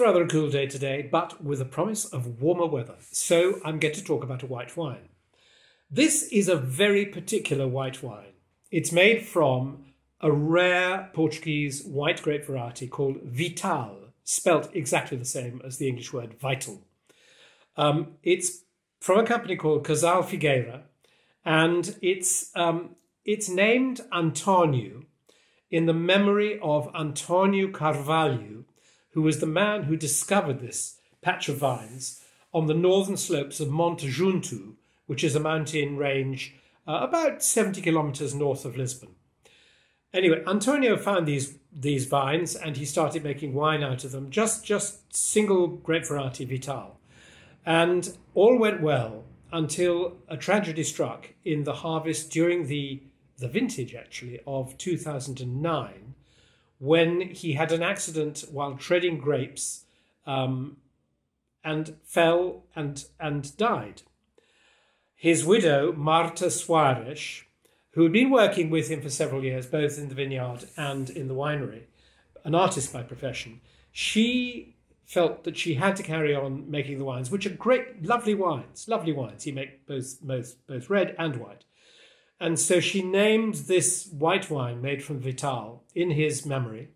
rather a cool day today, but with a promise of warmer weather. So I'm going to talk about a white wine. This is a very particular white wine. It's made from a rare Portuguese white grape variety called Vital, spelt exactly the same as the English word vital. It's from a company called Casal Figueira, and it's named António in the memory of António Carvalho, who was the man who discovered this patch of vines on the northern slopes of Montejunto, which is a mountain range about 70 kilometers north of Lisbon. Anyway, Antonio found these vines and he started making wine out of them, just single grape variety Vital. And all went well until a tragedy struck in the harvest during the vintage, actually, of 2009, when he had an accident while treading grapes and fell and died. His widow, Marta Soares, who had been working with him for several years, both in the vineyard and in the winery, an artist by profession, she felt that she had to carry on making the wines, which are great, lovely wines. He makes both red and white. And so she named this white wine made from Vital in his memory.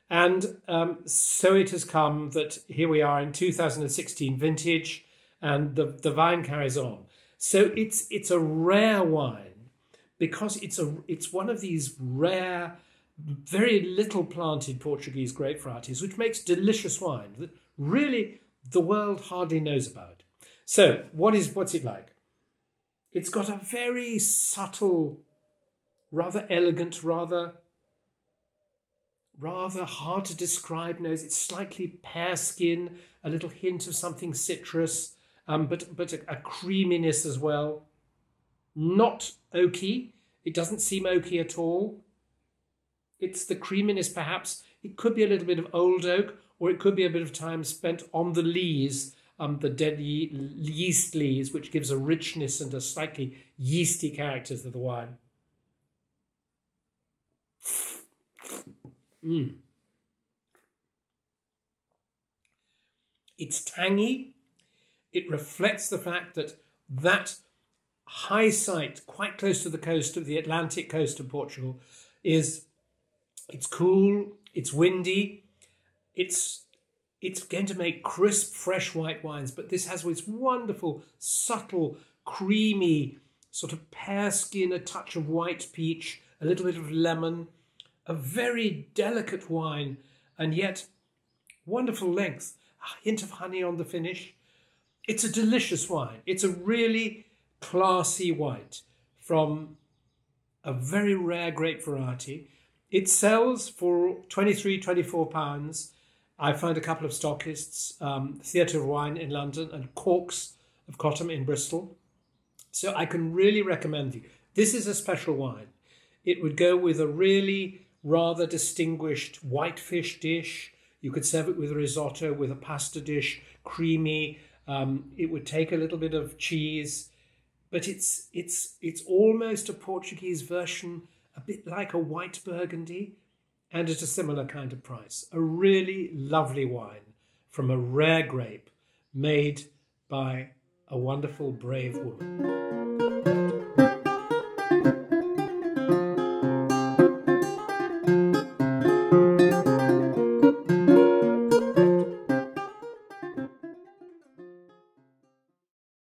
And so it has come that here we are in 2016 vintage, and the vine carries on. So it's a rare wine because it's one of these rare, very little planted Portuguese grape varieties, which makes delicious wine that really the world hardly knows about. So what's it like? It's got a very subtle, rather elegant, rather hard to describe nose. It's slightly pear skin, a little hint of something citrus, but a creaminess as well. Not oaky. It doesn't seem oaky at all. It's the creaminess, perhaps. It could be a little bit of old oak, or it could be a bit of time spent on the lees, the dead yeast lees, which gives a richness and a slightly yeasty character to the wine. It's tangy. It reflects the fact that high site, quite close to the coast of the Atlantic coast of Portugal, it's cool, it's windy, it's going to make crisp, fresh white wines, but this has its wonderful, subtle, creamy, sort of pear skin, a touch of white peach, a little bit of lemon, a very delicate wine, and yet wonderful length, a hint of honey on the finish. It's a delicious wine. It's a really classy white from a very rare grape variety. It sells for £23–24. I found a couple of stockists, Theatre of Wine in London and Corks of Cottam in Bristol. So I can really recommend you. This is a special wine. It would go with a really rather distinguished whitefish dish. You could serve it with a risotto, with a pasta dish, creamy. It would take a little bit of cheese, but it's almost a Portuguese version, a bit like a white Burgundy, and at a similar kind of price. A really lovely wine from a rare grape made by a wonderful, brave woman.